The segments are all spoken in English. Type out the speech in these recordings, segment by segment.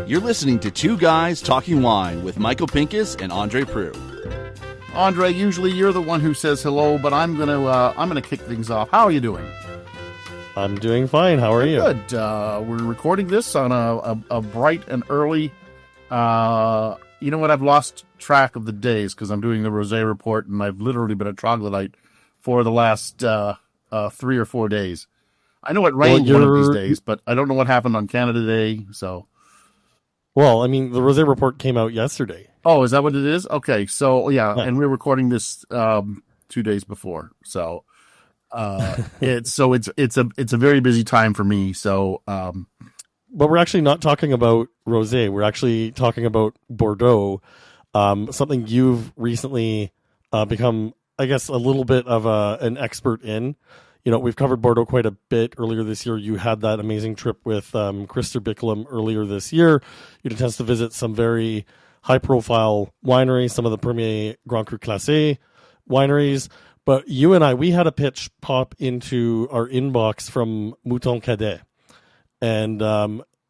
You're listening to Two Guys Talking Wine with Michael Pinkus and André Prue. André, usually you're the one who says hello, but I'm gonna kick things off. How are you doing? I'm doing fine. How are you? Good. We're recording this on a bright and early. You know what? I've lost track of the days because I'm doing the rosé report, and I've literally been a troglodyte for the last 3 or 4 days. I know it rained one of these days, but I don't know what happened on Canada Day. So, well, I mean, the rosé report came out yesterday. Oh, is that what it is? Okay, so yeah, and we're recording this 2 days before, so it's a very busy time for me. So, but we're actually not talking about rosé. We're actually talking about Bordeaux, something you've recently become, I guess, a little bit of an expert in. You know, we've covered Bordeaux quite a bit earlier this year. You had that amazing trip with Christer Bickelum earlier this year. You had a chance to visit some very high-profile wineries, some of the Premier Grand Cru Classé wineries. But you and I, we had a pitch pop into our inbox from Mouton Cadet. And,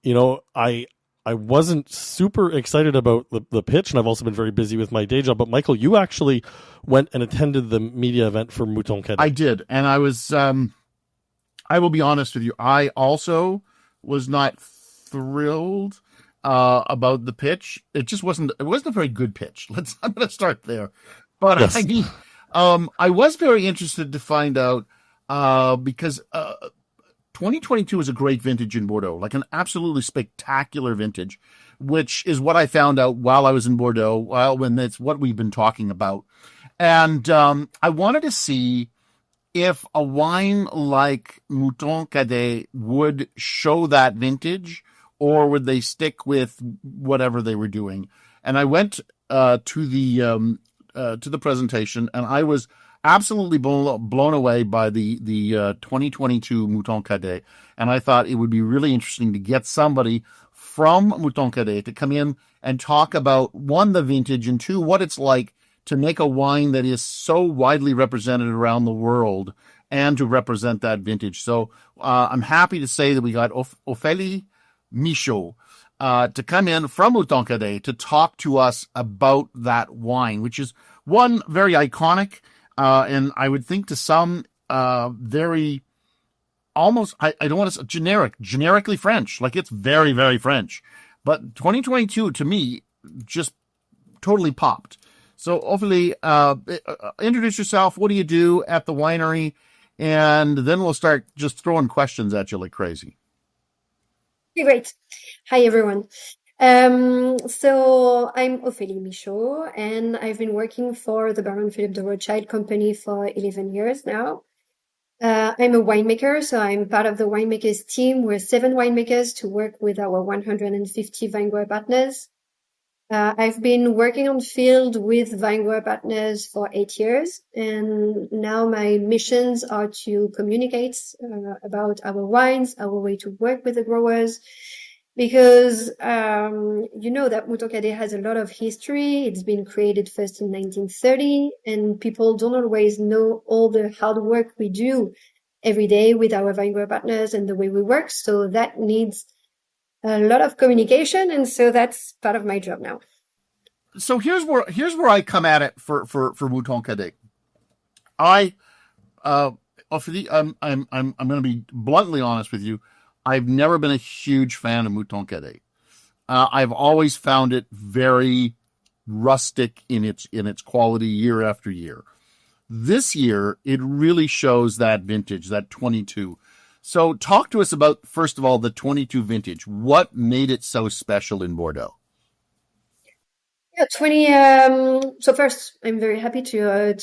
you know, I wasn't super excited about the pitch, and I've also been very busy with my day job. But, Michael, you actually went and attended the media event for Mouton Cadet. I did, and I was, I will be honest with you, I also was not thrilled about the pitch. It wasn't a very good pitch. I'm going to start there. But yes. I mean, I was very interested to find out, because 2022 is a great vintage in Bordeaux, like an absolutely spectacular vintage, which is what I found out while I was in Bordeaux, when it's what we've been talking about. And I wanted to see if a wine like Mouton Cadet would show that vintage, or would they stick with whatever they were doing. And I went to the presentation, and I was absolutely blown away by the 2022 Mouton Cadet. And I thought it would be really interesting to get somebody from Mouton Cadet to come in and talk about, one, the vintage, and two, what it's like to make a wine that is so widely represented around the world and to represent that vintage. So I'm happy to say that we got Ophélie Michaud to come in from Mouton Cadet to talk to us about that wine, which is one, very iconic, and I would think to some very almost, I don't want to say generically French, like it's very, very French. But 2022 to me just totally popped. So Ophélie, introduce yourself. What do you do at the winery? And then we'll start just throwing questions at you like crazy. Great. Hi, everyone. So I'm Ophélie Michaud, and I've been working for the Baron Philippe de Rothschild company for 11 years now. I'm a winemaker, so I'm part of the winemakers team. We're 7 winemakers to work with our 150 Vingrouer partners. I've been working on field with Vingrouer partners for 8 years, and now my missions are to communicate about our wines, our way to work with the growers, because you know that Mouton Cadet has a lot of history. It's been created first in 1930, and people don't always know all the hard work we do every day with our Vingrouer partners and the way we work. So that needs a lot of communication, and so that's part of my job now. So here's where I come at it for Mouton Cadet. Ophélie, I'm going to be bluntly honest with you. I've never been a huge fan of Mouton Cadet. I've always found it very rustic in its quality year after year. This year, it really shows that vintage, that 22. So talk to us about, first of all, the 22 vintage. What made it so special in Bordeaux? Yeah, so first, I'm very happy to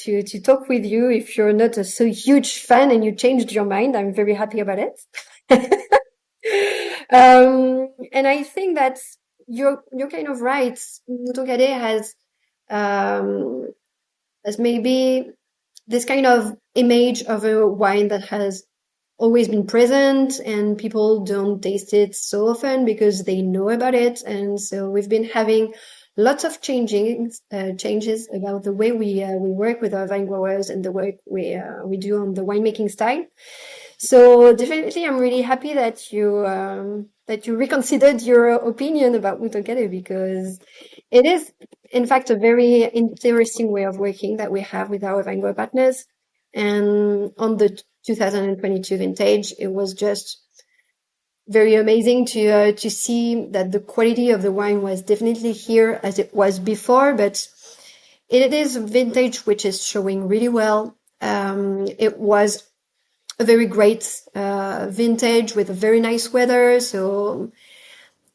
talk with you. If you're not a so huge fan and you changed your mind, I'm very happy about it. And I think that you're kind of right. Mouton Cadet has maybe this kind of image of a wine that has always been present, and people don't taste it so often because they know about it. And so we've been having lots of changes about the way we work with our vine growers and the work we do on the winemaking style. So definitely, I'm really happy that you reconsidered your opinion about Mouton Cadet, because it is, in fact, a very interesting way of working that we have with our vine grower partners. And on the 2022 vintage, it was just very amazing to see that the quality of the wine was definitely here as it was before, but it is a vintage which is showing really well. It was a very great vintage with a very nice weather. So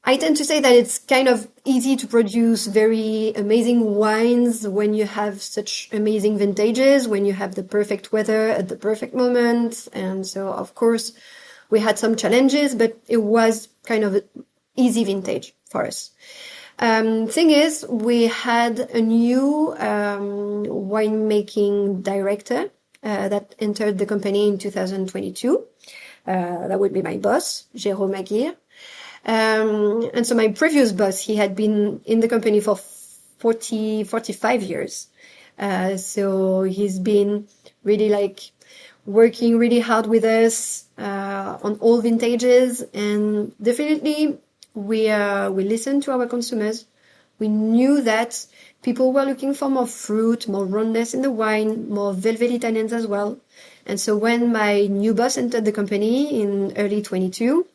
I tend to say that it's kind of easy to produce very amazing wines when you have such amazing vintages, when you have the perfect weather at the perfect moment. And so, of course, we had some challenges, but it was kind of an easy vintage for us. Thing is, we had a new winemaking director that entered the company in 2022. That would be my boss, Jérôme Aguirre. And so my previous boss, he had been in the company for 45 years. So he's been really working really hard with us on all vintages, and definitely we listened to our consumers. We knew that people were looking for more fruit, more roundness in the wine, more velvety tannins as well. And so when my new boss entered the company in early 22,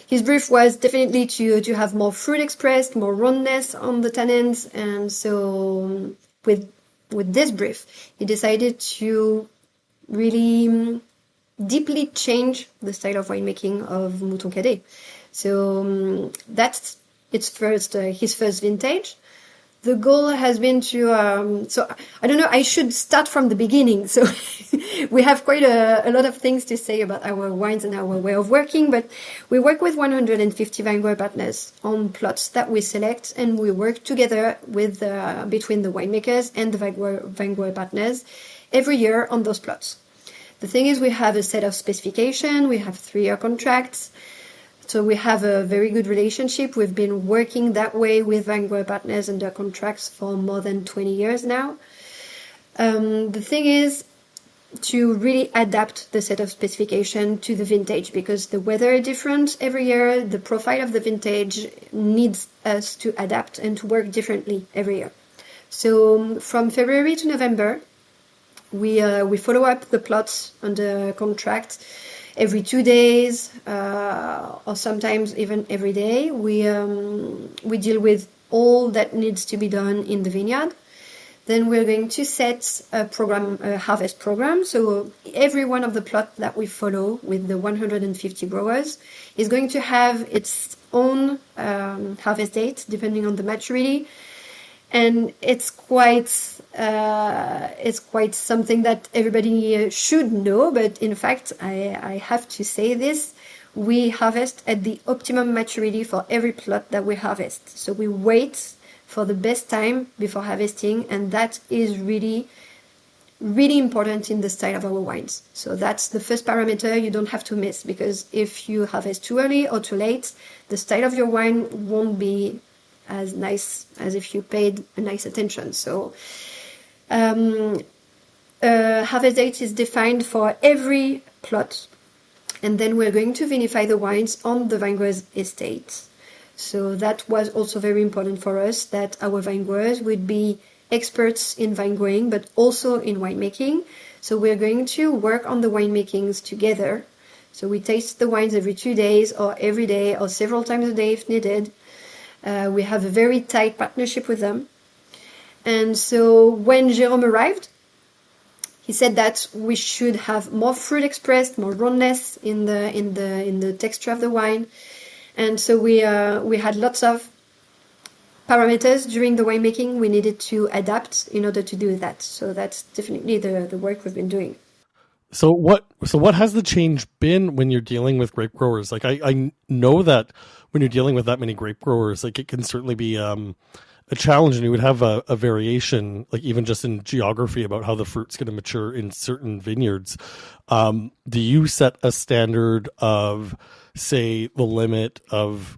his brief was definitely to have more fruit expressed, more roundness on the tannins. And so with this brief, he decided to really deeply change the style of winemaking of Mouton Cadet. So that's his first vintage. The goal has been to, so I don't know, I should start from the beginning. So we have quite a lot of things to say about our wines and our way of working, but we work with 150 vine grower partners on plots that we select, and we work together with between the winemakers and the vine grower partners every year on those plots. The thing is, we have a set of specification, we have 3-year contracts. So we have a very good relationship. We've been working that way with vine grower partners under contracts for more than 20 years now. The thing is to really adapt the set of specification to the vintage, because the weather is different every year. The profile of the vintage needs us to adapt and to work differently every year. So from February to November, we follow up the plots under contract every 2 days, or sometimes even every day. We deal with all that needs to be done in the vineyard. Then we're going to set a harvest program. So every one of the plots that we follow with the 150 growers is going to have its own harvest date depending on the maturity. And it's quite something that everybody should know, but in fact, I have to say this: we harvest at the optimum maturity for every plot that we harvest. So we wait for the best time before harvesting, and that is really, really important in the style of our wines. So that's the first parameter you don't have to miss, because if you harvest too early or too late, the style of your wine won't be as nice as if you paid a nice attention. So harvest date is defined for every plot, and then we're going to vinify the wines on the vine growers' estate. So that was also very important for us, that our vine growers would be experts in vine growing, but also in winemaking. So we're going to work on the winemakings together. So we taste the wines every 2 days, or every day, or several times a day if needed. We have a very tight partnership with them. And so when Jérôme arrived, he said that we should have more fruit expressed, more roundness in the texture of the wine. And so we had lots of parameters during the winemaking we needed to adapt in order to do that. So that's definitely the work we've been doing. So what has the change been when you're dealing with grape growers? Like I know that when you're dealing with that many grape growers, like it can certainly be a challenge, and you would have a variation, like even just in geography, about how the fruit's going to mature in certain vineyards. Do you set a standard of, say, the limit of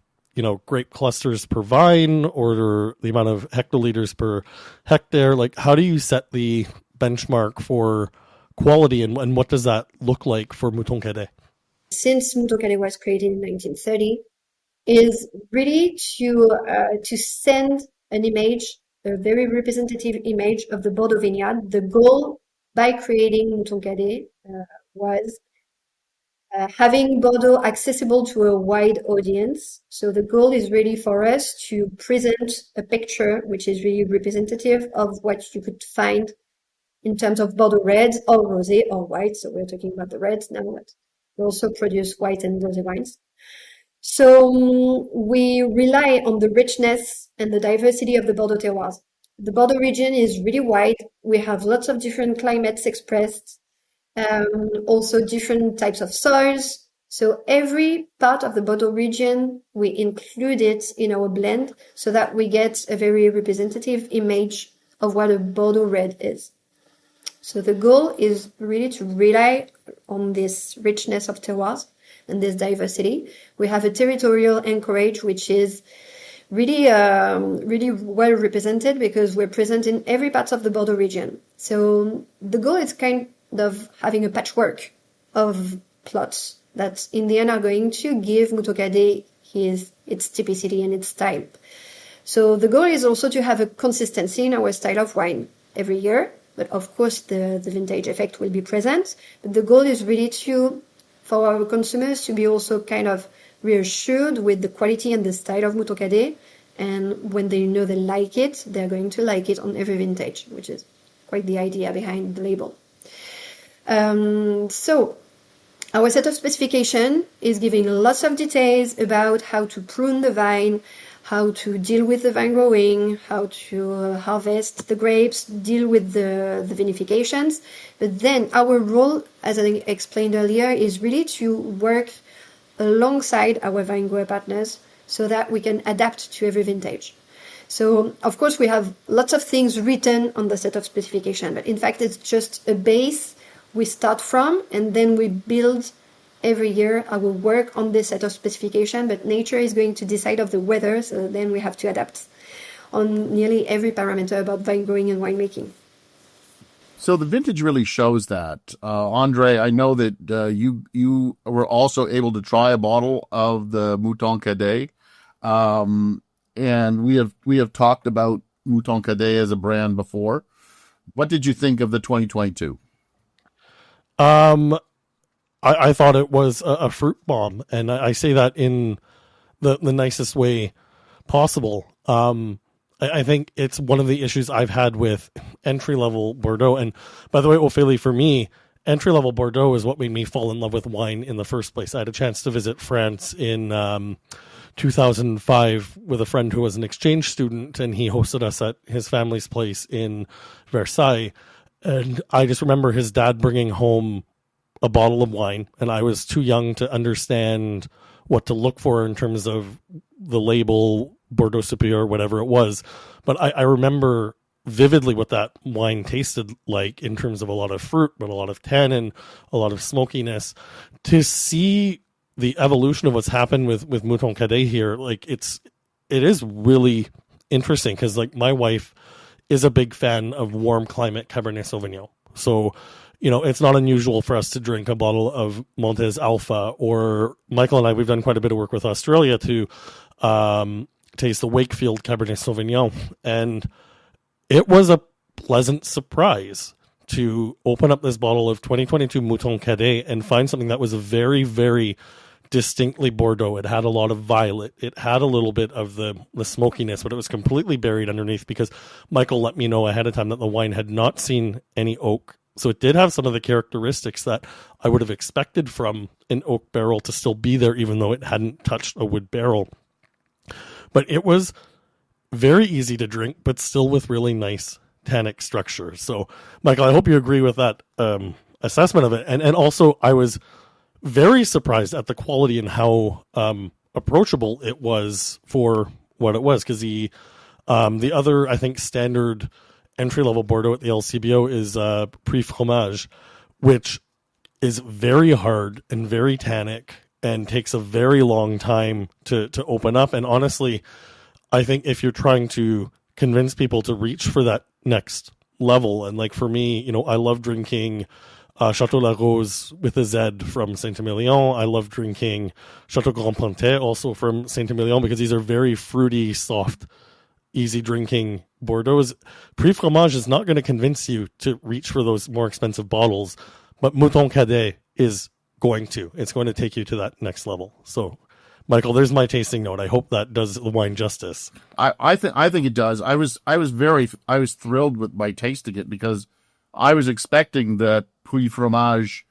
grape clusters per vine or the amount of hectoliters per hectare? Like, how do you set the benchmark for quality, and what does that look like for Mouton Cadet? Since Mouton Cadet was created in 1930, is really to send an image, a very representative image of the Bordeaux vineyard. The goal by creating Mouton Cadet was having Bordeaux accessible to a wide audience. So the goal is really for us to present a picture which is really representative of what you could find in terms of Bordeaux red or rosé or white. So we're talking about the reds now, but we also produce white and rosé wines. So we rely on the richness and the diversity of the Bordeaux terroirs. The Bordeaux region is really wide. We have lots of different climates expressed, also different types of soils. So every part of the Bordeaux region, we include it in our blend so that we get a very representative image of what a Bordeaux red is. So the goal is really to rely on this richness of terroirs and this diversity. We have a territorial anchorage, which is really well represented because we're present in every part of the Bordeaux region. So the goal is kind of having a patchwork of plots that in the end are going to give Mouton Cadet its typicity and its style. So the goal is also to have a consistency in our style of wine every year. But of course, the vintage effect will be present. But the goal is really for our consumers to be also kind of reassured with the quality and the style of Mouton Cadet. And when they know they like it, they're going to like it on every vintage, which is quite the idea behind the label. So our set of specification is giving lots of details about how to prune the vine, how to deal with the vine growing, how to harvest the grapes, deal with the vinifications. But then our role, as I explained earlier, is really to work alongside our vine grower partners so that we can adapt to every vintage. So, of course, we have lots of things written on the set of specification, but in fact, it's just a base we start from, and then we build every year I will work on this set of specification, but nature is going to decide of the weather, so then we have to adapt on nearly every parameter about vine growing and winemaking. So the vintage really shows that. André, I know that you were also able to try a bottle of the Mouton Cadet, and we have talked about Mouton Cadet as a brand before. What did you think of the 2022? I thought it was a fruit bomb, and I say that in the nicest way possible. I think it's one of the issues I've had with entry-level Bordeaux. And by the way, Ophélie, for me, entry-level Bordeaux is what made me fall in love with wine in the first place. I had a chance to visit France in 2005 with a friend who was an exchange student, and he hosted us at his family's place in Versailles. And I just remember his dad bringing home a bottle of wine, and I was too young to understand what to look for in terms of the label, Bordeaux Superior, whatever it was. But I remember vividly what that wine tasted like in terms of a lot of fruit, but a lot of tannin, a lot of smokiness. To see the evolution of what's happened with Mouton Cadet here, like it is really interesting because like my wife is a big fan of warm climate Cabernet Sauvignon. So, it's not unusual for us to drink a bottle of Montez Alpha, or Michael and I, we've done quite a bit of work with Australia to taste the Wakefield Cabernet Sauvignon. And it was a pleasant surprise to open up this bottle of 2022 Mouton Cadet and find something that was very, very distinctly Bordeaux. It had a lot of violet. It had a little bit of the smokiness, but it was completely buried underneath because Michael let me know ahead of time that the wine had not seen any oak. So it did have some of the characteristics that I would have expected from an oak barrel to still be there, even though it hadn't touched a wood barrel. But it was very easy to drink, but still with really nice tannic structure. So, Michael, I hope you agree with that assessment of it. And also, I was very surprised at the quality and how approachable it was for what it was. Because the other, I think, standard entry-level Bordeaux at the LCBO is Prix Fromage, which is very hard and very tannic and takes a very long time to open up. And honestly, I think if you're trying to convince people to reach for that next level, and like for me, you know, I love drinking Chateau La Rose with a Z from Saint-Emilion. I love drinking Chateau Grand Pontet also from Saint-Emilion, because these are very fruity, soft, easy drinking Bordeaux. Prix Fromage is not going to convince you to reach for those more expensive bottles, but Mouton Cadet is going to. It's going to take you to that next level. So, Michael, there's my tasting note. I hope that does the wine justice. I think it does. I was thrilled by tasting it, because I was expecting that Puy Fromage,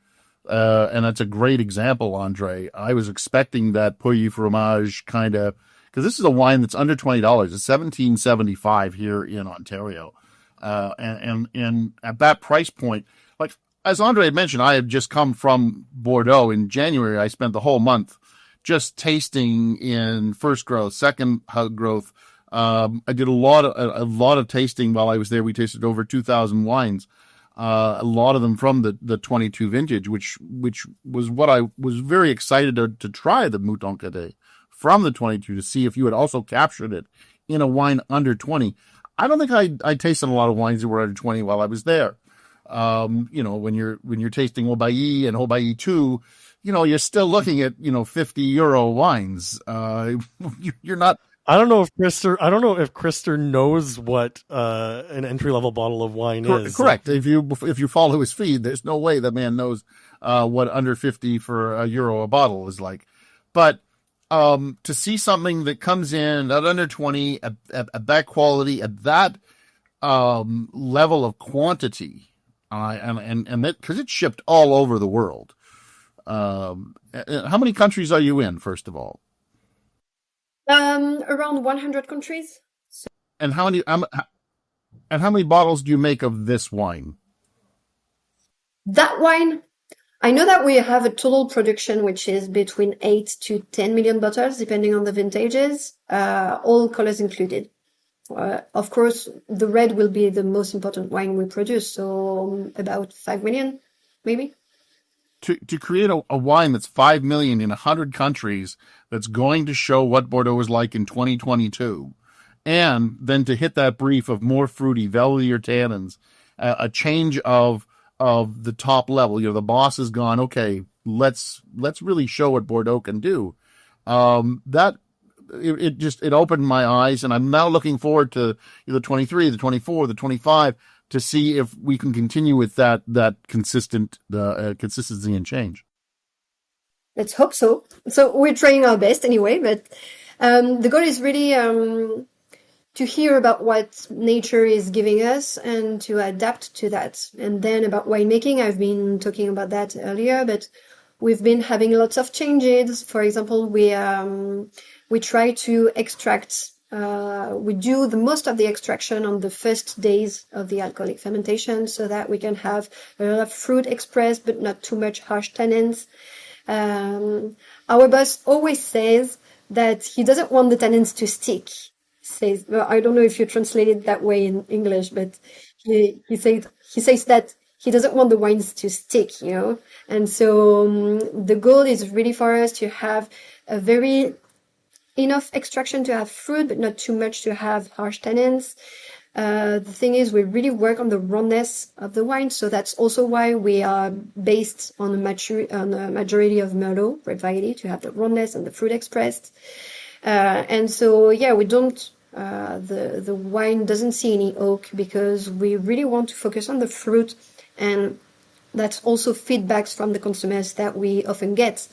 and that's a great example, Andre. I was expecting that Puy Fromage kind of, because this is a wine that's under $20. It's $17.75 here in Ontario, and at that price point, like as Andre had mentioned, I had just come from Bordeaux in January. I spent the whole month just tasting in first growth, second growth. I did a lot of tasting while I was there. We tasted over 2,000 wines. A lot of them from the 22 vintage, which was what I was very excited to try, the Mouton Cadet from the 22, to see if you had also captured it in a wine under 20. I don't think I tasted a lot of wines that were under 20 while I was there. You know, when you're tasting Haut-Bailly and Haut-Bailly 2, you know, you're still looking at, you know, €50 wines. You're not. I don't know if Krister knows what an entry-level bottle of wine is. Correct. If you follow his feed, there's no way the man knows what under 50 for €1 a bottle is like. But to see something that comes in at under 20, at that quality, at that level of quantity, and that, because it's shipped all over the world. How many countries are you in, first of all? Around 100 countries. So. And how many bottles do you make of this wine? That wine, I know that we have a total production which is between 8 to 10 million bottles, depending on the vintages, all colors included. Of course, the red will be the most important wine we produce, so about 5 million, maybe. To create a wine that's 5 million in 100 countries, that's going to show what Bordeaux is like in 2022, and then to hit that brief of more fruity, velvetier tannins, a change of the top level. You know, the boss is gone. Okay, let's really show what Bordeaux can do. It opened my eyes, and I'm now looking forward to the 23, the 24, the 25. To see if we can continue with that consistency and change. Let's hope so. So we're trying our best anyway, but the goal is really to hear about what nature is giving us and to adapt to that. And then about winemaking, I've been talking about that earlier, but we've been having lots of changes. For example, we try to extract. We do the most of the extraction on the first days of the alcoholic fermentation, so that we can have a lot of fruit expressed, but not too much harsh tannins. Our boss always says that he doesn't want the tannins to stick. Says, well, I don't know if you translate it that way in English, but he says that he doesn't want the wines to stick, you know. And so the goal is really for us to have a very enough extraction to have fruit, but not too much to have harsh tannins. The thing is, we really work on the rawness of the wine, so that's also why we are based on a majority of Merlot red variety to have the rawness and the fruit expressed. And so, yeah, we don't. The wine doesn't see any oak because we really want to focus on the fruit, and that's also feedbacks from the consumers that we often get.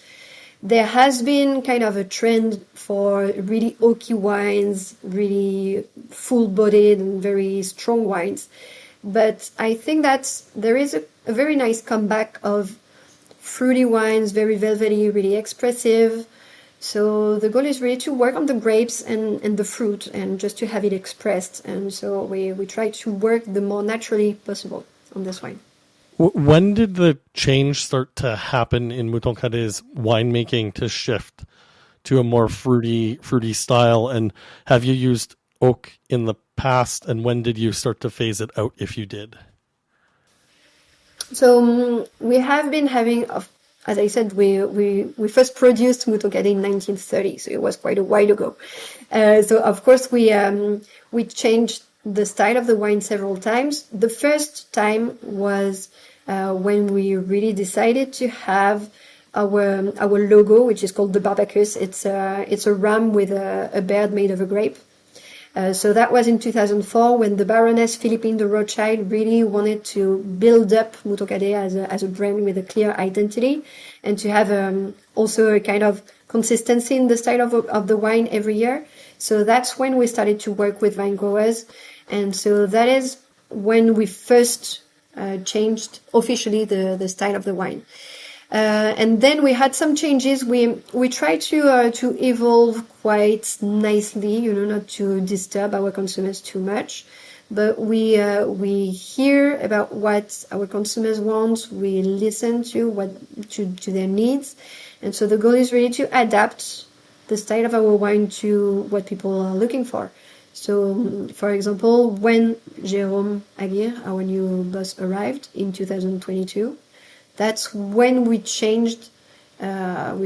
There has been kind of a trend for really oaky wines, really full-bodied and very strong wines. But I think that there is a very nice comeback of fruity wines, very velvety, really expressive. So the goal is really to work on the grapes and the fruit and just to have it expressed. And so we try to work the more naturally possible on this wine. When did the change start to happen in Mouton Cadet's winemaking to shift to a more fruity style? And have you used oak in the past? And when did you start to phase it out, if you did? So we have been having, as I said, we first produced Mouton Cadet in 1930, so it was quite a while ago. So of course we changed the style of the wine several times. The first time was when we really decided to have our logo, which is called the Barbacus. It's a ram with a beard made of a grape. So that was in 2004 when the Baroness Philippine de Rothschild really wanted to build up Mouton Cadet as a brand with a clear identity and to have also a kind of consistency in the style of the wine every year. So that's when we started to work with vine growers. And so that is when we first changed officially the style of the wine. And then we had some changes. We tried to evolve quite nicely, not to disturb our consumers too much. But we hear about what our consumers want. We listen to their needs, and so the goal is really to adapt the style of our wine to what people are looking for. So, for example, when Jérôme Aguirre, our new boss, arrived in 2022. That's when we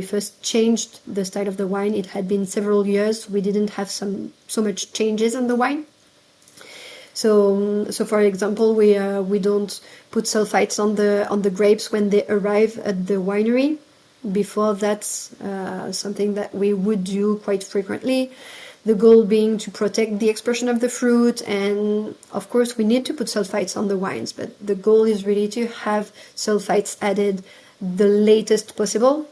first changed the style of the wine. It had been several years. We didn't have so much changes on the wine. So for example, we don't put sulfites on the grapes when they arrive at the winery. Before, that's something that we would do quite frequently. The goal being to protect the expression of the fruit, and of course we need to put sulfites on the wines, but the goal is really to have sulfites added the latest possible,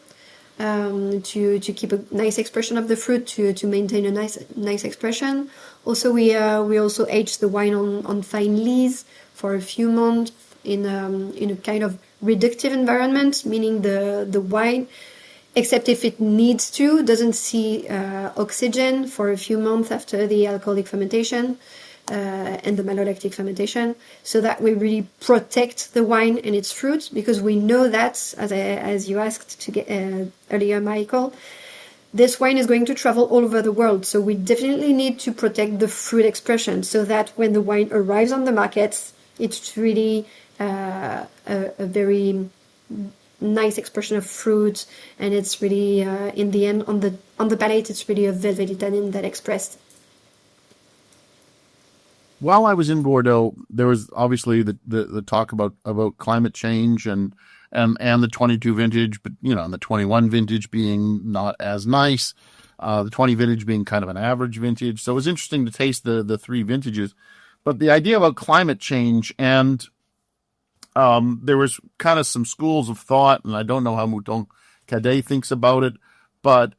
to keep a nice expression of the fruit, to maintain a nice expression. Also, we also age the wine on fine lees for a few months in a kind of reductive environment, meaning the wine, except if it needs to, doesn't see oxygen for a few months after the alcoholic fermentation and the malolactic fermentation, so that we really protect the wine and its fruit, because we know that, as you asked earlier, Michael, this wine is going to travel all over the world, so we definitely need to protect the fruit expression so that when the wine arrives on the markets, it's really a very nice expression of fruit, and it's really in the end on the palate, it's really a velvety tannin that expressed. While I was in Bordeaux, there was obviously the talk about climate change and the 22 vintage, but and the 21 vintage being not as nice, the 20 vintage being kind of an average vintage. So it was interesting to taste the three vintages, but the idea about climate change, and there was kind of some schools of thought, and I don't know how Mouton Cadet thinks about it, but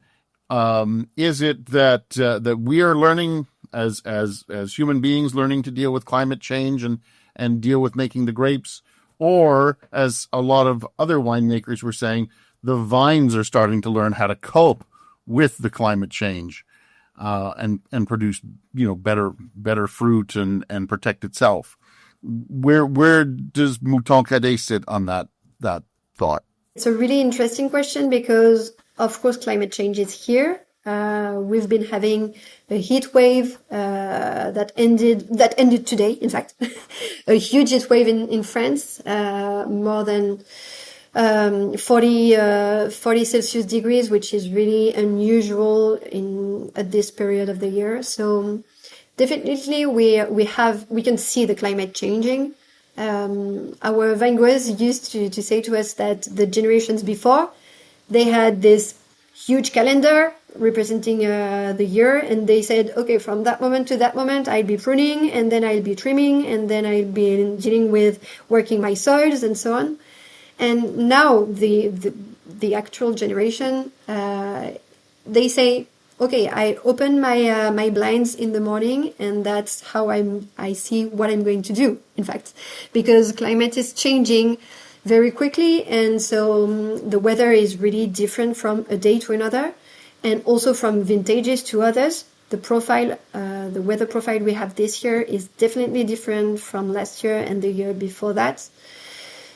is it that we are learning as human beings, learning to deal with climate change and deal with making the grapes, or as a lot of other winemakers were saying, the vines are starting to learn how to cope with the climate change and produce better fruit and protect itself? Where does Mouton Cadet sit on that thought? It's a really interesting question because, of course, climate change is here. We've been having a heat wave that ended today, in fact. A huge heat wave in France, more than 40 Celsius degrees, which is really unusual at this period of the year. So definitely we can see the climate changing. Our vine growers used to say to us that the generations before, they had this huge calendar representing the year, and they said, okay, from that moment to that moment I'll be pruning, and then I'll be trimming, and then I'll be dealing with working my soils and so on. And now the actual generation, they say, okay, I open my blinds in the morning, and that's how I see what I'm going to do, in fact, because climate is changing very quickly, and so the weather is really different from a day to another, and also from vintages to others. The weather profile we have this year is definitely different from last year and the year before that.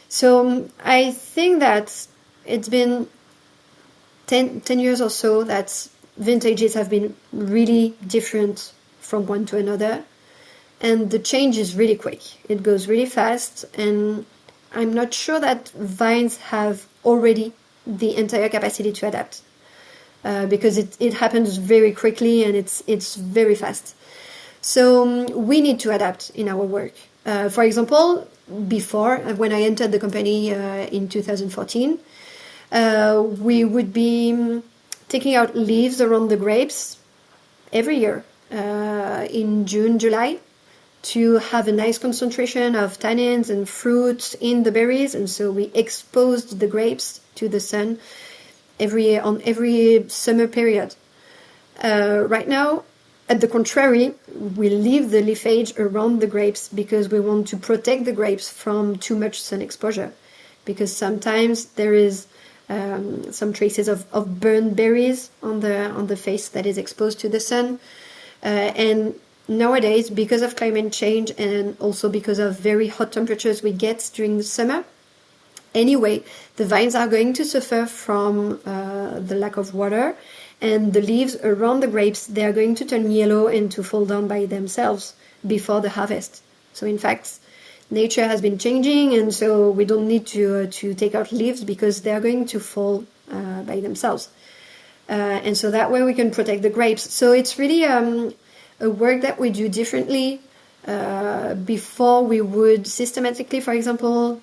So I think that it's been 10 years or so that vintages have been really different from one to another, and the change is really quick. It goes really fast, and I'm not sure that vines have already the entire capacity to adapt. Because it happens very quickly and it's very fast. So we need to adapt in our work. For example, before, when I entered the company in 2014, we would be taking out leaves around the grapes every year in June, July, to have a nice concentration of tannins and fruit in the berries. And so we exposed the grapes to the sun every summer period. Right now, at the contrary, we leave the leafage around the grapes because we want to protect the grapes from too much sun exposure. Because sometimes there is some traces of burned berries on the face that is exposed to the sun. And nowadays, because of climate change and also because of very hot temperatures we get during the summer, anyway, the vines are going to suffer from the lack of water, and the leaves around the grapes, they are going to turn yellow and to fall down by themselves before the harvest. So in fact, nature has been changing, and so we don't need to take out leaves because they are going to fall by themselves. And so that way we can protect the grapes. So it's really a work that we do differently. Before we would systematically, for example,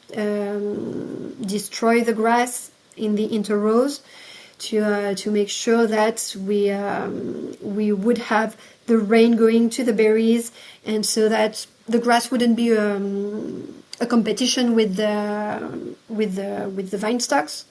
destroy the grass in the interrows to make sure that we would have the rain going to the berries, and so that the grass wouldn't be a competition with the vine stocks.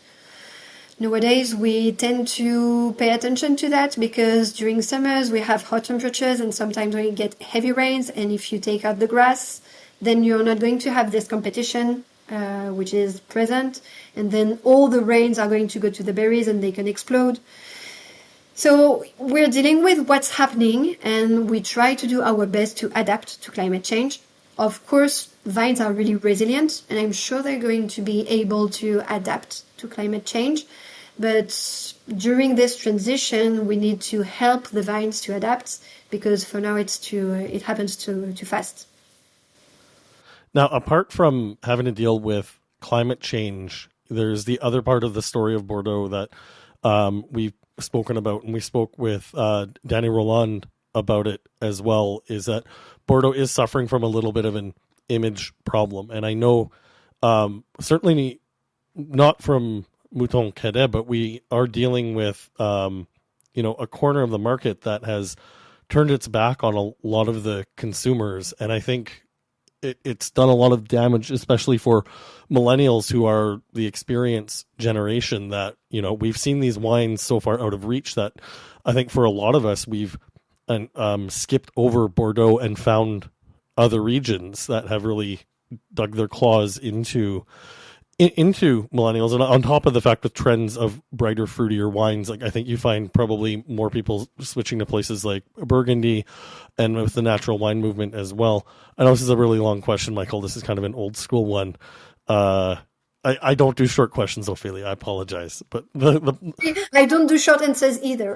Nowadays, we tend to pay attention to that because during summers we have hot temperatures and sometimes we get heavy rains. And if you take out the grass, then you're not going to have this competition, which is present. And then all the rains are going to go to the berries and they can explode. So we're dealing with what's happening and we try to do our best to adapt to climate change. Of course, vines are really resilient and I'm sure they're going to be able to adapt to climate change. But during this transition, we need to help the vines to adapt because for now it happens too fast. Now, apart from having to deal with climate change, there's the other part of the story of Bordeaux that we've spoken about, and we spoke with Danny Roland about it as well, is that Bordeaux is suffering from a little bit of an image problem. And I know certainly not from Mouton Cadet, but we are dealing with a corner of the market that has turned its back on a lot of the consumers. And I think it's done a lot of damage, especially for millennials who are the experience generation that, we've seen these wines so far out of reach that I think for a lot of us, we've skipped over Bordeaux and found other regions that have really dug their claws into millennials. And on top of the fact with trends of brighter, fruitier wines, like I think you find probably more people switching to places like Burgundy and with the natural wine movement as well. I know this is a really long question, Michael. This is kind of an old school one. I don't do short questions, Ophélie. I apologize. But I don't do short answers either.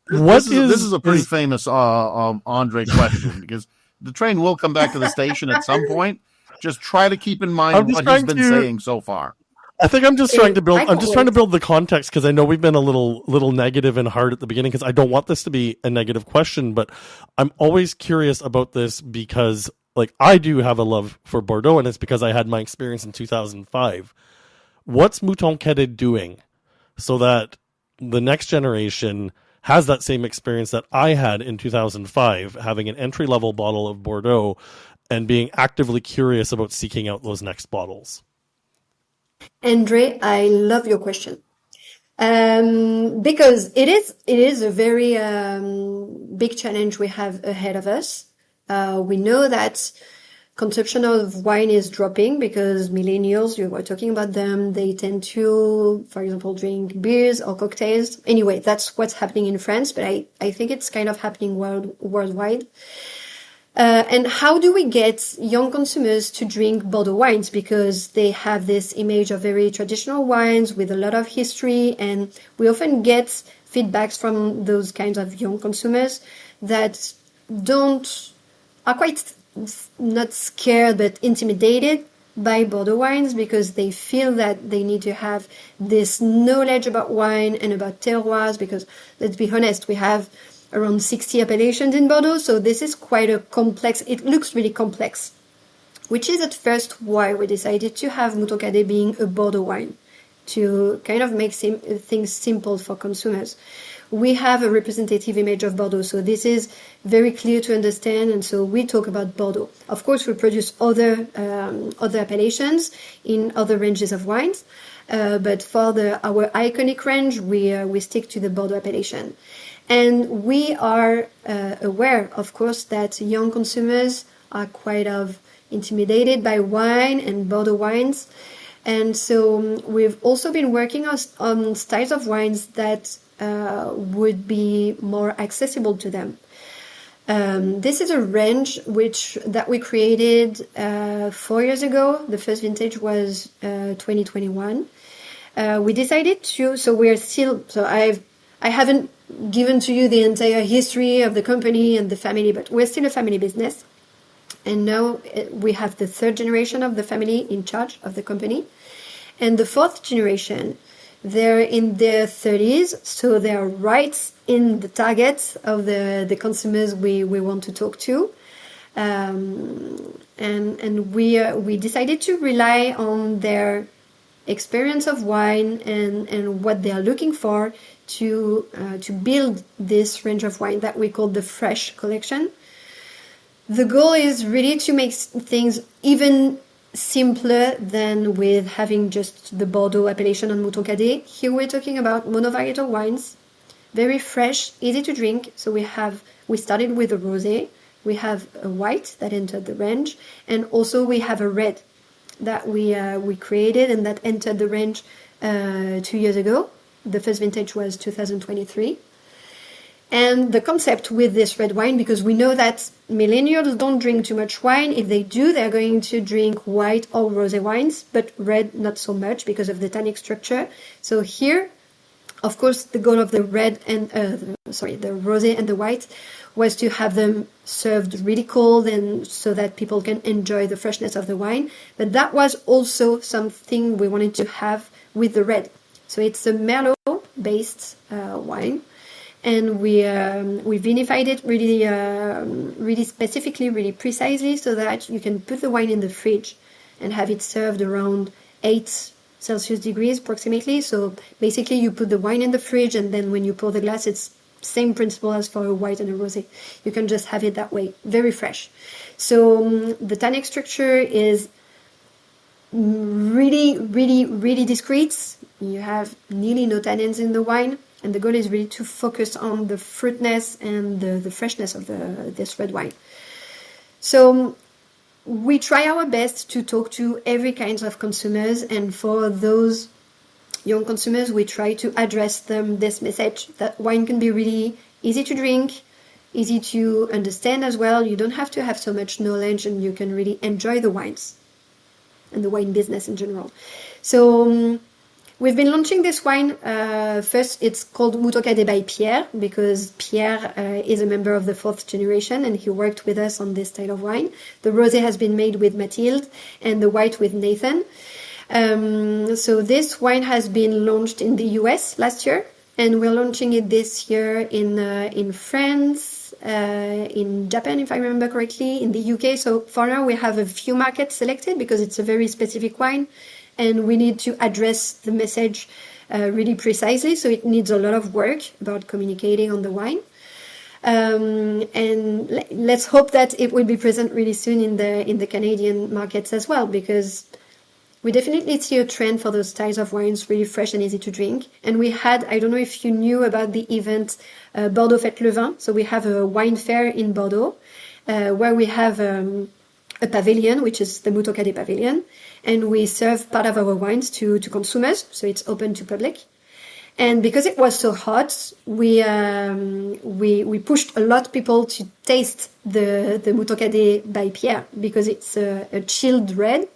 This is a pretty famous André question because the train will come back to the station at some point. Just try to keep in mind what he's been saying so far. I think I'm just trying to build. I'm just trying to build the context because I know we've been a little negative and hard at the beginning because I don't want this to be a negative question, but I'm always curious about this because, like, I do have a love for Bordeaux, and it's because I had my experience in 2005. What's Mouton Cadet doing so that the next generation has that same experience that I had in 2005, having an entry-level bottle of Bordeaux and being actively curious about seeking out those next bottles? André, I love your question. Because it is a very big challenge we have ahead of us. We know that consumption of wine is dropping because millennials, you were talking about them, they tend to, for example, drink beers or cocktails. Anyway, that's what's happening in France, but I think it's kind of happening worldwide. And how do we get young consumers to drink Bordeaux wines? Because they have this image of very traditional wines with a lot of history, and we often get feedbacks from those kinds of young consumers that are quite not scared but intimidated buy Bordeaux wines because they feel that they need to have this knowledge about wine and about terroirs, because let's be honest, we have around 60 appellations in Bordeaux, so this is quite a complex, it looks really complex, which is at first why we decided to have Mouton Cadet being a Bordeaux wine, to kind of make things simple for consumers. We have a representative image of Bordeaux, so this is very clear to understand, and so we talk about Bordeaux. Of course, we produce other appellations in other ranges of wines, but for our iconic range, we stick to the Bordeaux appellation. And we are aware, of course, that young consumers are quite intimidated by wine and Bordeaux wines, and so we've also been working on styles of wines that would be more accessible to them. This is a range that we created 4 years ago. The first vintage was 2021. We decided to, so we're still, so I haven't given to you the entire history of the company and the family, but we're still a family business. And now we have the third generation of the family in charge of the company. And the fourth generation, they're in their 30s, so they're right in the target of the consumers we want to talk to. And we decided to rely on their experience of wine and what they are looking for to build this range of wine that we call the Fresh Collection. The goal is really to make things even simpler than with having just the Bordeaux appellation on Mouton Cadet. Here we're talking about monovarietal wines, very fresh, easy to drink. So we started with a rosé, we have a white that entered the range, and also we have a red that we created and that entered the range 2 years ago. The first vintage was 2023. And the concept with this red wine, because we know that millennials don't drink too much wine. If they do, they're going to drink white or rosé wines, but red not so much because of the tannic structure. So here, of course, the goal of the red and the rosé and the white was to have them served really cold and so that people can enjoy the freshness of the wine. But that was also something we wanted to have with the red. So it's a Merlot-based wine. And we vinified it really specifically, really precisely, so that you can put the wine in the fridge and have it served around 8 Celsius degrees approximately. So basically you put the wine in the fridge, and then when you pour the glass, it's same principle as for a white and a rosé. You can just have it that way, very fresh. So the tannic structure is really, really, really discreet. You have nearly no tannins in the wine. And the goal is really to focus on the fruitness and the freshness of this red wine. So we try our best to talk to every kind of consumers. And for those young consumers, we try to address them this message that wine can be really easy to drink, easy to understand as well. You don't have to have so much knowledge, and you can really enjoy the wines and the wine business in general. So we've been launching this wine. First, it's called Mouton Cadet by Pierre, because Pierre is a member of the fourth generation, and he worked with us on this style of wine. The rosé has been made with Mathilde, and the white with Nathan. So this wine has been launched in the US last year, and we're launching it this year in France, in Japan, if I remember correctly, in the UK. So for now, we have a few markets selected because it's a very specific wine. And we need to address the message really precisely, so it needs a lot of work about communicating on the wine. And let's hope that it will be present really soon in the Canadian markets as well, because we definitely see a trend for those styles of wines, really fresh and easy to drink. And we had, I don't know if you knew about the event Bordeaux Fête le Vin. So we have a wine fair in Bordeaux where we have a pavilion, which is the Mouton Cadet pavilion. And we serve part of our wines to consumers, so it's open to public. And because it was so hot, we pushed a lot of people to taste the Mouton Cadet by Pierre, because it's a chilled red,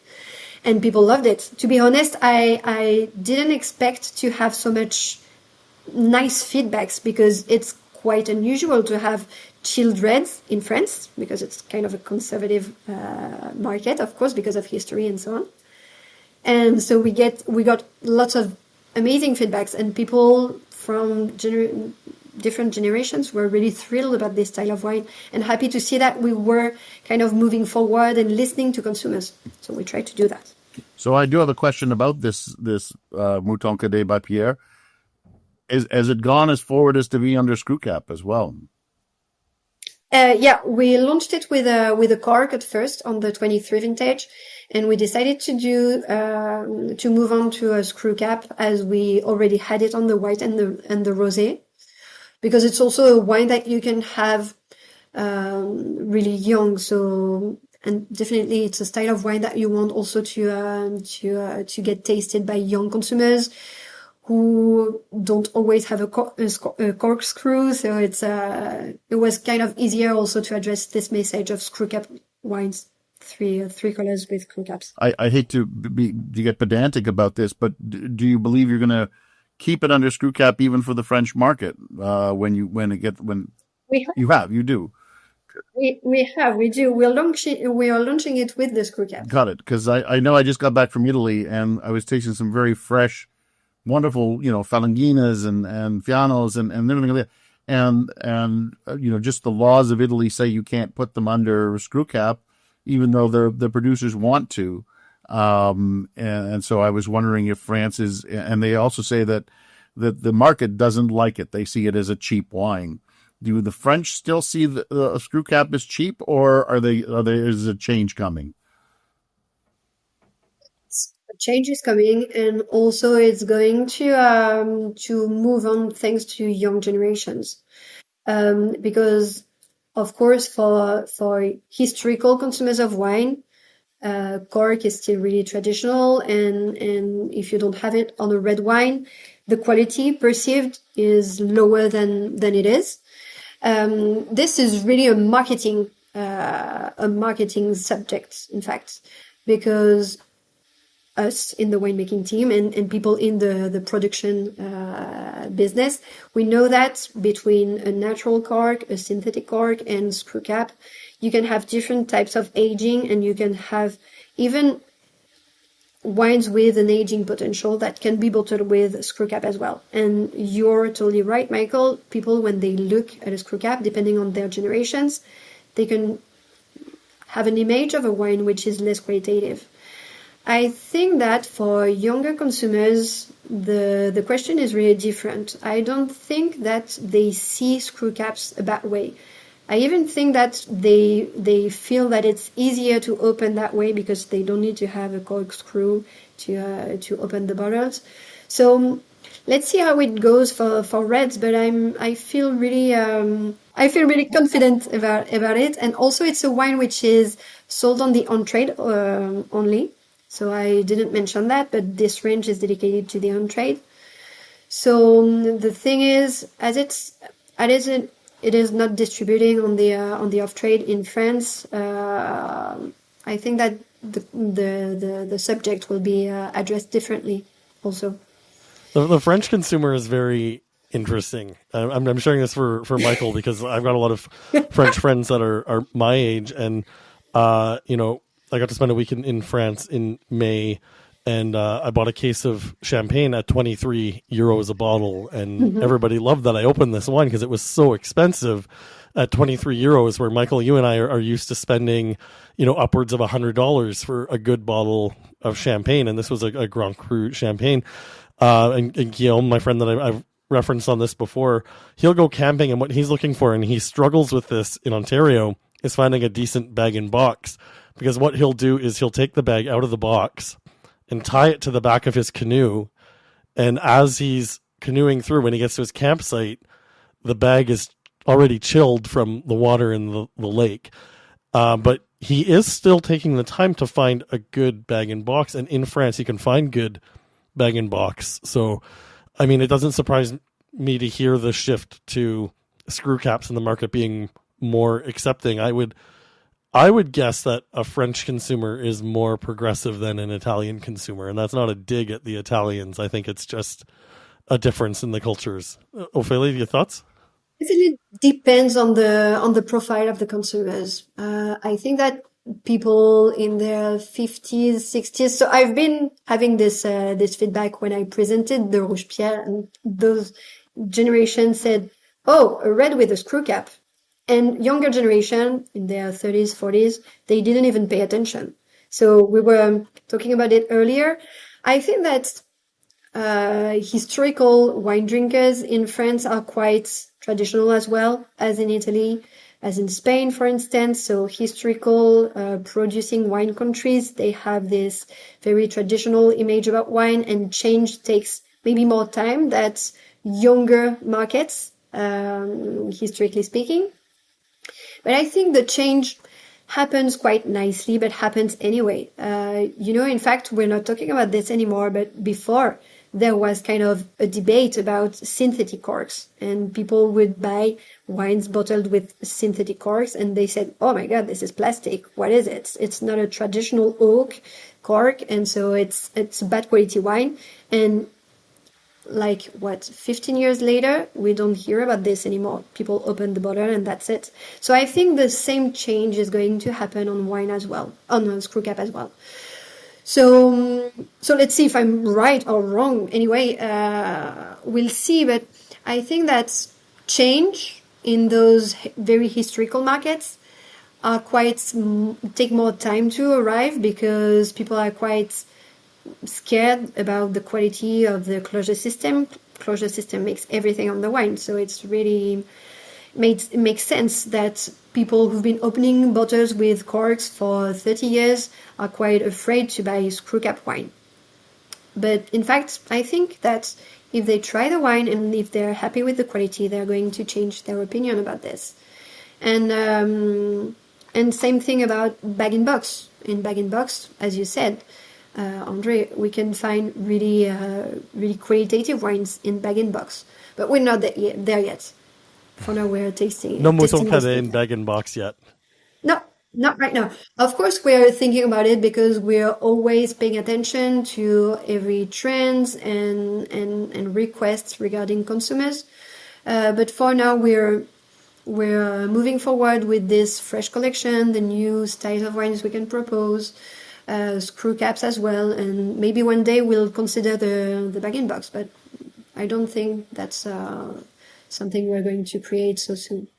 and people loved it. To be honest, I didn't expect to have so much nice feedbacks, because it's quite unusual to have chilled reds in France, because it's kind of a conservative market, of course, because of history and so on. And so we got lots of amazing feedbacks, and people from different generations were really thrilled about this style of wine and happy to see that we were kind of moving forward and listening to consumers. So we tried to do that. So I do have a question about this Mouton Cadet by Pierre. Has it gone as forward as to be under screw cap as well? Yeah, we launched it with a cork at first on the 23 vintage, and we decided to move on to a screw cap as we already had it on the white and the rosé, because it's also a wine that you can have really young. So, and definitely it's a style of wine that you want also to get tasted by young consumers who don't always have a corkscrew. So it was kind of easier also to address this message of screw cap wines, three colors with screw caps. I hate to get pedantic about this, but do you believe you're going to keep it under screw cap even for the French market you do? We do. We are launching it with the screw cap. Got it. Because I know I just got back from Italy and I was tasting some very fresh, wonderful, Falanginas and Fianos and everything like that. And just the laws of Italy say you can't put them under screw cap, even though the producers want to. And so I was wondering if France is, and they also say that the market doesn't like it. They see it as a cheap wine. Do the French still see the screw cap as cheap, or is a change coming? Change is coming, and also it's going to move on thanks to young generations, because of course for historical consumers of wine, cork is still really traditional, and if you don't have it on a red wine, the quality perceived is lower than it is. This is really a marketing subject, in fact, because us in the winemaking team and people in the production business, we know that between a natural cork, a synthetic cork, and screw cap, you can have different types of aging, and you can have even wines with an aging potential that can be bottled with screw cap as well. And you're totally right, Michael. People, when they look at a screw cap, depending on their generations, they can have an image of a wine which is less qualitative. I think that for younger consumers, the question is really different. I don't think that they see screw caps a bad way. I even think that they feel that it's easier to open that way because they don't need to have a corkscrew to open the bottles. So let's see how it goes for reds. But I feel really confident about it. And also, it's a wine which is sold on the on-trade only. So I didn't mention that, but this range is dedicated to the on-trade. So the thing is, it is not distributing on the off-trade in France. I think that the subject will be addressed differently also. The French consumer is very interesting. I'm sharing this for Michael because I've got a lot of French friends that are my age, and I got to spend a week in France in May, and I bought a case of champagne at 23 euros a bottle, and everybody loved that I opened this wine because it was so expensive at 23 euros, where Michael, you and I are used to spending, upwards of $100 for a good bottle of champagne, and this was a Grand Cru champagne. And Guillaume, my friend that I've referenced on this before, he'll go camping, and what he's looking for, and he struggles with this in Ontario, is finding a decent bag-in-box. Because what he'll do is he'll take the bag out of the box and tie it to the back of his canoe. And as he's canoeing through, when he gets to his campsite, the bag is already chilled from the water in the lake. But he is still taking the time to find a good bag-in-box. And in France, you can find good bag-in-box. So, it doesn't surprise me to hear the shift to screw caps in the market being more accepting. I would guess that a French consumer is more progressive than an Italian consumer, and that's not a dig at the Italians. I think it's just a difference in the cultures. Ophélie, your thoughts? It depends on the profile of the consumers. I think that people in their 50s, 60s. So I've been having this feedback when I presented the Rouge Pierre, and those generations said, "Oh, a red with a screw cap." And younger generation in their 30s, 40s, they didn't even pay attention. So we were talking about it earlier. I think that historical wine drinkers in France are quite traditional as well as in Italy, as in Spain, for instance. So historical producing wine countries, they have this very traditional image about wine, and change takes maybe more time than younger markets, historically speaking. But I think the change happens quite nicely, but happens anyway. In fact, we're not talking about this anymore, but before there was kind of a debate about synthetic corks, and people would buy wines bottled with synthetic corks, and they said, "Oh my God, this is plastic. What is it? It's not a traditional oak cork, and so it's bad quality wine." And 15 years later, we don't hear about this anymore. People open the bottle and that's it. So I think the same change is going to happen on wine as well, on screw cap as well. So let's see if I'm right or wrong. Anyway, we'll see. But I think that change in those very historical markets are take more time to arrive, because people are quite scared about the quality of the closure system. Closure system makes everything on the wine, so it's really makes sense that people who've been opening bottles with corks for 30 years are quite afraid to buy screw cap wine. But in fact, I think that if they try the wine and if they're happy with the quality, they're going to change their opinion about this. And same thing about bag-in-box. In bag-in-box, as you said, André, we can find really qualitative wines in bag-in-box, but we're not there yet. For now, we're tasting. No Mouton Cadet in bag-in-box yet. No, not right now. Of course, we're thinking about it because we're always paying attention to every trends and requests regarding consumers. But for now, we're moving forward with this fresh collection, the new styles of wines we can propose. Screw caps as well, and maybe one day we'll consider the bag-in-box, but I don't think that's something we're going to create so soon.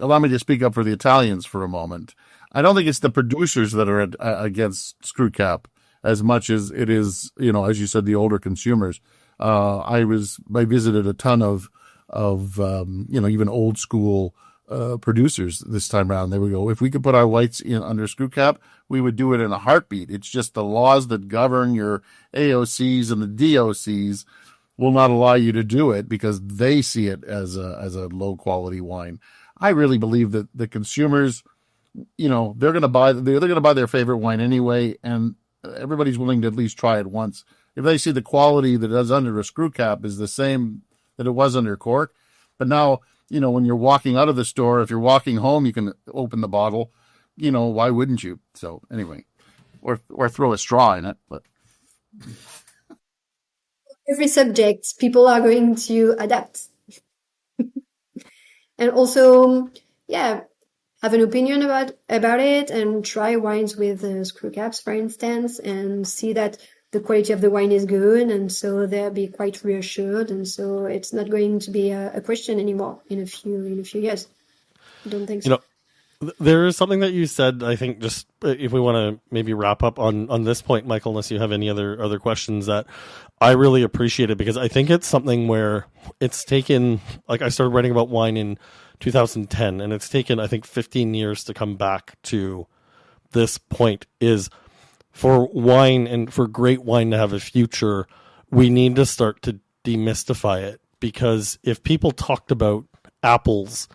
Allow me to speak up for the Italians for a moment. I don't think it's the producers that are against screw cap as much as it is, as you said, the older consumers. I visited a ton of even old school producers this time around. They would go, if we could put our whites under screw cap, we would do it in a heartbeat. It's just the laws that govern your AOCs and the DOCs will not allow you to do it because they see it as a low quality wine. I really believe that the consumers, they're going to buy their favorite wine anyway, and everybody's willing to at least try it once. If they see the quality that is under a screw cap is the same that it was under cork, but now, when you're walking out of the store, if you're walking home, you can open the bottle. Why wouldn't you? So anyway, or throw a straw in it. But every subject, people are going to adapt, and also, have an opinion about it and try wines with screw caps, for instance, and see that the quality of the wine is good, and so they'll be quite reassured, and so it's not going to be a question anymore in a few years. I don't think so. There is something that you said, I think, just if we want to maybe wrap up on this point, Michael, unless you have any other questions, that I really appreciate it, because I think it's something where it's taken, I started writing about wine in 2010, and it's taken, I think, 15 years to come back to this point, is for wine and for great wine to have a future, we need to start to demystify it, because if people talked about apples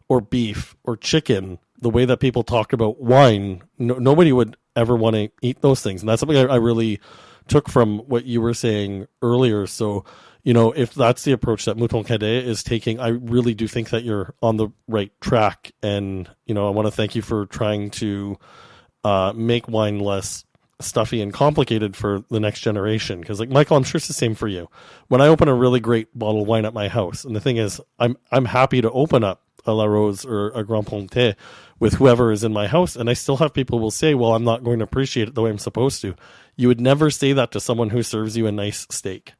or beef or chicken the way that people talk about wine, nobody would ever want to eat those things. And that's something I really took from what you were saying earlier. So, if that's the approach that Mouton Cadet is taking, I really do think that you're on the right track. And, I want to thank you for trying to make wine less stuffy and complicated for the next generation. Because like Michael, I'm sure it's the same for you. When I open a really great bottle of wine at my house, and the thing is, I'm happy to open up a La Rose or a Grand Pontet with whoever is in my house, and I still have people who will say, well, I'm not going to appreciate it the way I'm supposed to. You would never say that to someone who serves you a nice steak.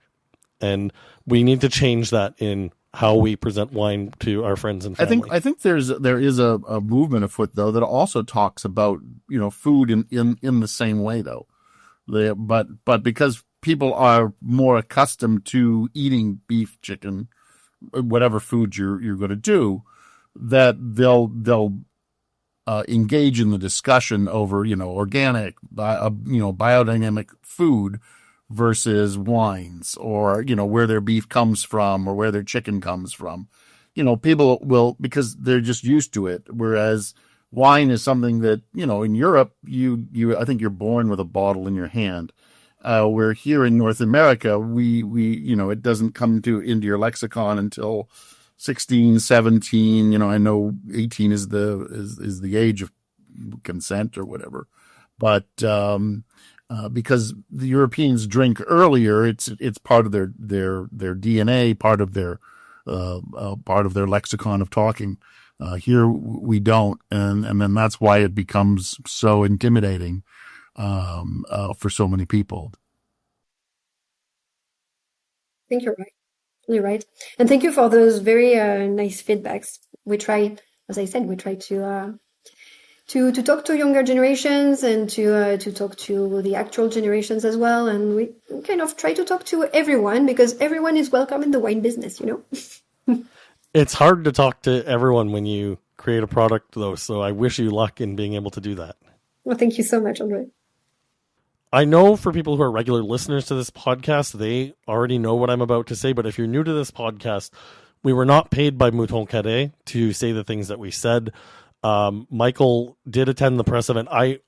And we need to change that in how we present wine to our friends and family. I think there is a movement afoot though that also talks about, you know, food in the same way though. But because people are more accustomed to eating beef, chicken, whatever food you're going to do, that they'll engage in the discussion over, you know, organic, biodynamic food versus wines, or, you know, where their beef comes from or where their chicken comes from. You know, people will, because they're just used to it. Whereas wine is something that, you know, in Europe, I think you're born with a bottle in your hand. Where here in North America, we, you know, it doesn't come into your lexicon until 16, 17, you know, I know 18 is the age of consent or whatever, but, because the Europeans drink earlier, it's part of their DNA, part of their lexicon of talking. Here we don't, and then that's why it becomes so intimidating for so many people. I think you're right. You're right, and thank you for those very nice feedbacks. We try, as I said, to talk to younger generations and to talk to the actual generations as well. And we kind of try to talk to everyone because everyone is welcome in the wine business, you know? It's hard to talk to everyone when you create a product though. So I wish you luck in being able to do that. Well, thank you so much, André. I know for people who are regular listeners to this podcast, they already know what I'm about to say. But if you're new to this podcast, we were not paid by Mouton Cadet to say the things that we said. Michael did attend the press event. I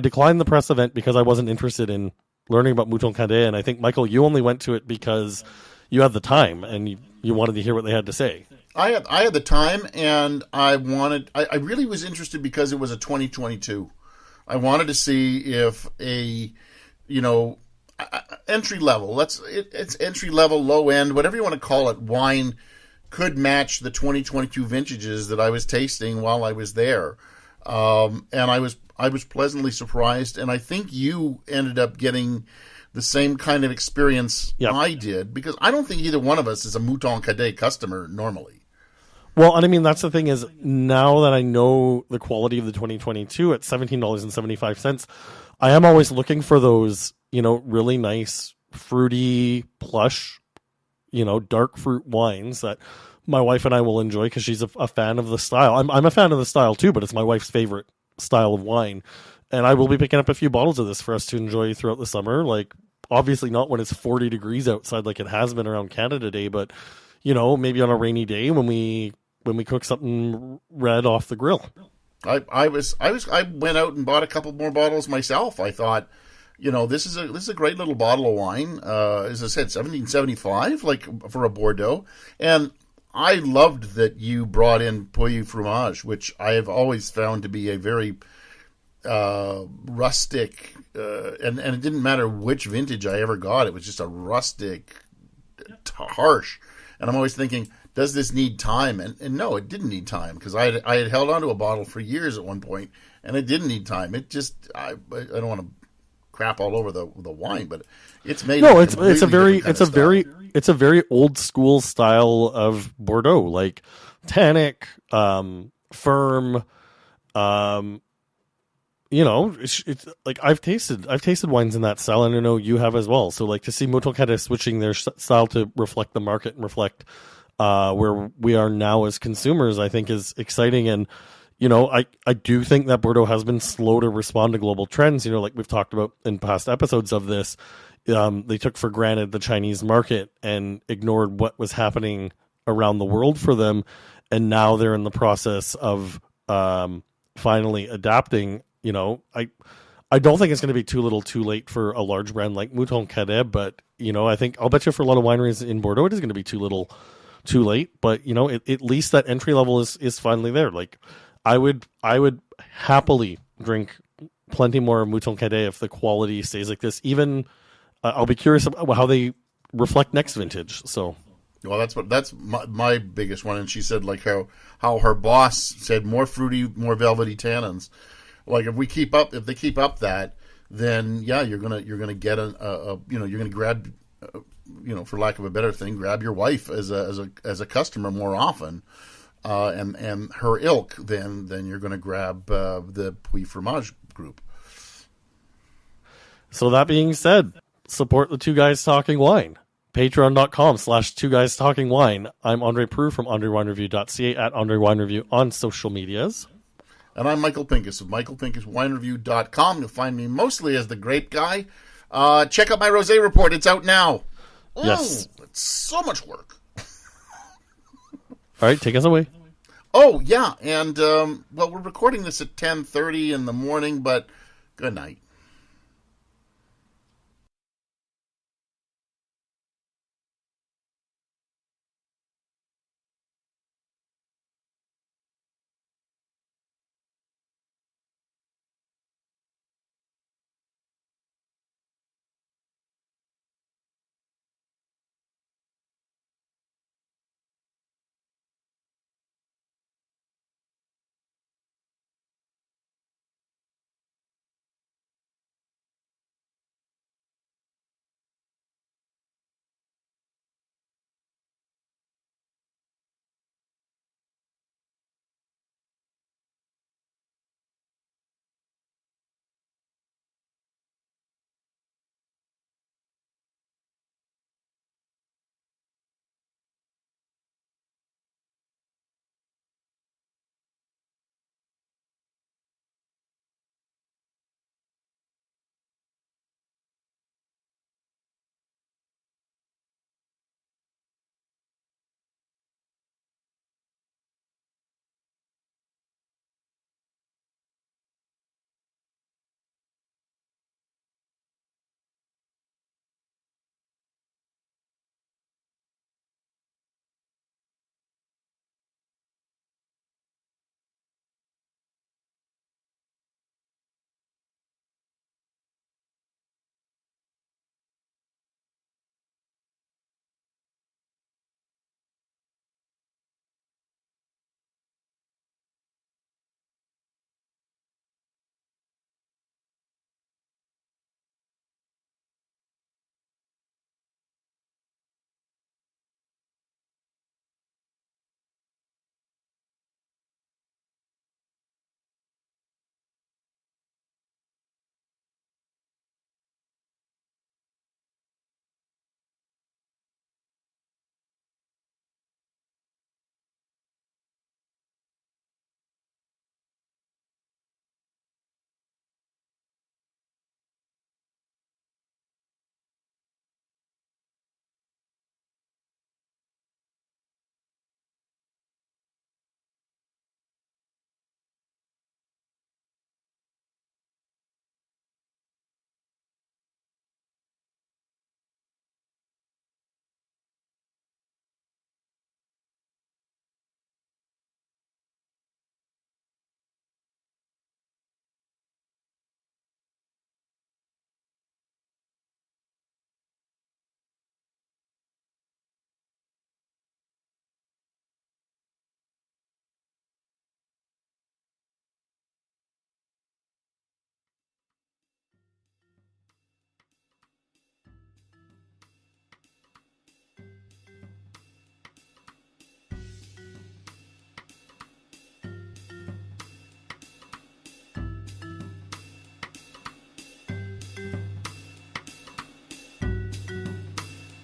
declined the press event because I wasn't interested in learning about Mouton Cadet. And I think, Michael, you only went to it because you had the time and you wanted to hear what they had to say. I had the time, and I really was interested because it was a 2022. I wanted to see if entry level, it's entry level, low end, whatever you want to call it, wine could match the 2022 vintages that I was tasting while I was there. And I was pleasantly surprised, and I think you ended up getting the same kind of experience I did, because I don't think either one of us is a Mouton Cadet customer normally. Well, and I mean, that's the thing is, now that I know the quality of the 2022 at $17.75, I am always looking for those, you know, really nice, fruity, plush, you know, dark fruit wines that my wife and I will enjoy because she's a fan of the style. I'm a fan of the style too, but it's my wife's favorite style of wine. And I will be picking up a few bottles of this for us to enjoy throughout the summer. Like, obviously not when it's 40 degrees outside like it has been around Canada Day, but, you know, maybe on a rainy day when we cook something red off the grill. I went out and bought a couple more bottles myself. I thought, you know, this is a great little bottle of wine. As I said, $17.75, like for a Bordeaux. And I loved that you brought in Pouilly Fromage, which I have always found to be a very rustic, and it didn't matter which vintage I ever got. It was just a rustic, harsh. And I'm always thinking, does this need time? And no, it didn't need time, because I had held onto a bottle for years at one point, and it didn't need time. It just, I don't want to crap all over the wine, but it's made. No, it's a very old school style of Bordeaux, like tannic, firm. You know, it's like I've tasted wines in that style, and I know you have as well. So, like, to see Mouton Cadet switching their style to reflect the market and reflect where we are now as consumers, I think is exciting. And, you know, I do think that Bordeaux has been slow to respond to global trends. You know, like we've talked about in past episodes of this, they took for granted the Chinese market and ignored what was happening around the world for them. And now they're in the process of finally adapting. You know, I don't think it's going to be too little too late for a large brand like Mouton Cadet, but, you know, I'll bet you for a lot of wineries in Bordeaux, it is going to be too little too late. But, you know, at least that entry level is finally there. Like, I would happily drink plenty more Mouton Cadet if the quality stays like this. Even I'll be curious about how they reflect next vintage. So, well, that's my biggest one. And she said like how her boss said more fruity, more velvety tannins. Like if they keep up that, then yeah, you're gonna get you're gonna grab for lack of a better thing, grab your wife as a customer more often. And her ilk, then you're going to grab the Puy Fromage group. So that being said, support the Two Guys Talking Wine. Patreon.com/2guystalkingwine. I'm Andre Prue from AndreWineReview.ca at AndreWineReview on social medias. And I'm Michael Pinkus of MichaelPinkusWineReview.com. You'll find me mostly as the grape guy. Check out my rosé report. It's out now. Yes. It's so much work. All right, take us away. Oh, yeah, and, we're recording this at 10:30 in the morning, but good night.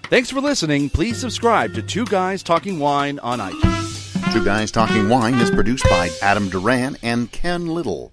Thanks for listening. Please subscribe to Two Guys Talking Wine on iTunes. Two Guys Talking Wine is produced by Adam Duran and Ken Little.